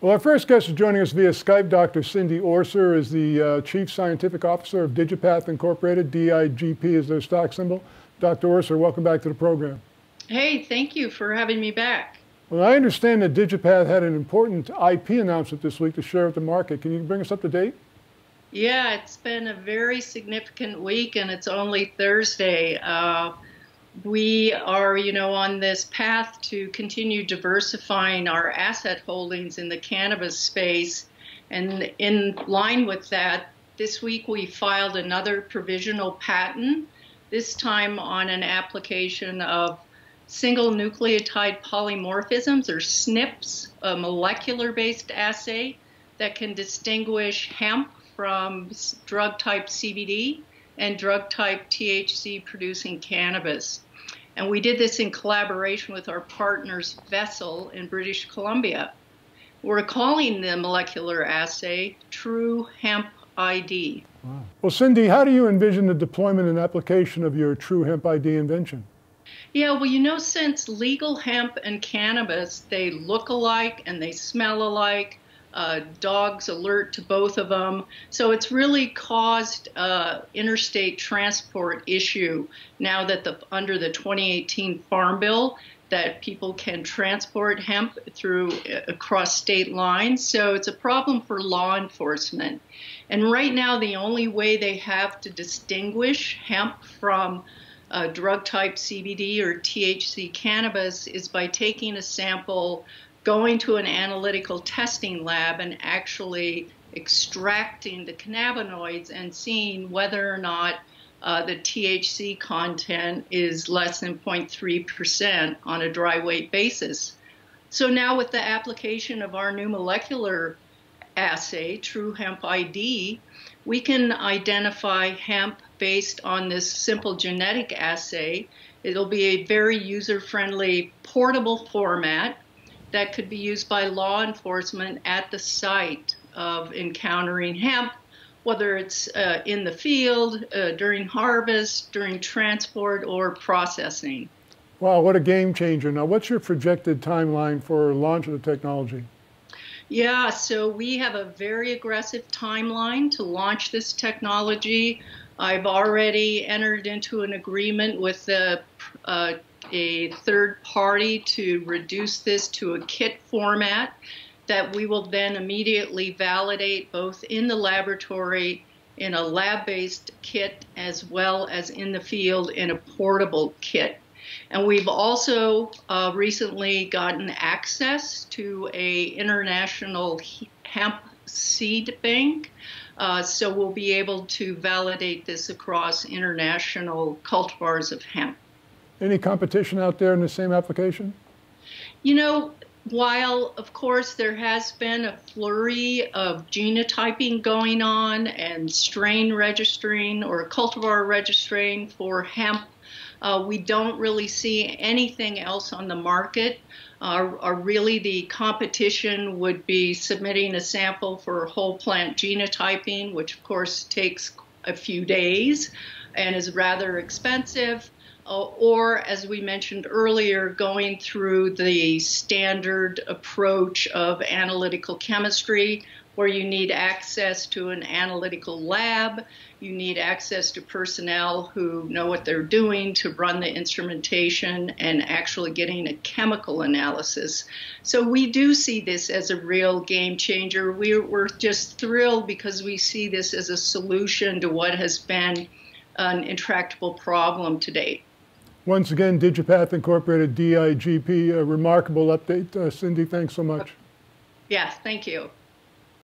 Well, our first guest is joining us via Skype. Dr. Cindy Orser is the Chief Scientific Officer of Digipath Incorporated. DIGP is their stock symbol. Dr. Orser, welcome back to the program. Hey, thank you for having me back. Well, I understand that Digipath had an important IP announcement this week to share with the market. Can you bring us up to date? Yeah, it's been a very significant week, and it's only Thursday. We are, on this path to continue diversifying our asset holdings in the cannabis space. And in line with that, this week we filed another provisional patent, this time on an application of single nucleotide polymorphisms, or SNPs, a molecular-based assay that can distinguish hemp from drug-type CBD and drug-type THC-producing cannabis. And we did this in collaboration with our partners Vessel in British Columbia. We're calling the molecular assay True Hemp ID. Wow. Well, Cindy, how do you envision the deployment and application of your True Hemp ID invention? Yeah, well, since legal hemp and cannabis, they look alike and they smell alike. Dogs alert to both of them. So it's really caused interstate transport issue now that under the 2018 Farm Bill, that people can transport hemp across state lines. So it's a problem for law enforcement. And right now, the only way they have to distinguish hemp from drug type CBD or THC cannabis is by taking a sample, going to an analytical testing lab, and actually extracting the cannabinoids and seeing whether or not the THC content is less than 0.3% on a dry weight basis. So now with the application of our new molecular assay, True Hemp ID, we can identify hemp based on this simple genetic assay. It'll be a very user-friendly, portable format that could be used by law enforcement at the site of encountering hemp, whether it's in the field, during harvest, during transport, or processing. Wow, what a game changer. Now, what's your projected timeline for launch of the technology? Yeah, so we have a very aggressive timeline to launch this technology. I've already entered into an agreement with a third party to reduce this to a kit format that we will then immediately validate both in the laboratory in a lab-based kit as well as in the field in a portable kit. And we've also recently gotten access to an international hemp seed bank. So we'll be able to validate this across international cultivars of hemp. Any competition out there in the same application? While, of course, there has been a flurry of genotyping going on and strain registering or cultivar registering for hemp, we don't really see anything else on the market. Really, the competition would be submitting a sample for whole plant genotyping, which of course takes a few days and is rather expensive. Or, as we mentioned earlier, going through the standard approach of analytical chemistry, where you need access to an analytical lab, you need access to personnel who know what they're doing to run the instrumentation and actually getting a chemical analysis. So we do see this as a real game changer. We're just thrilled because we see this as a solution to what has been an intractable problem to date. Once again, Digipath Incorporated, DIGP, a remarkable update. Cindy, thanks so much. Yes, thank you.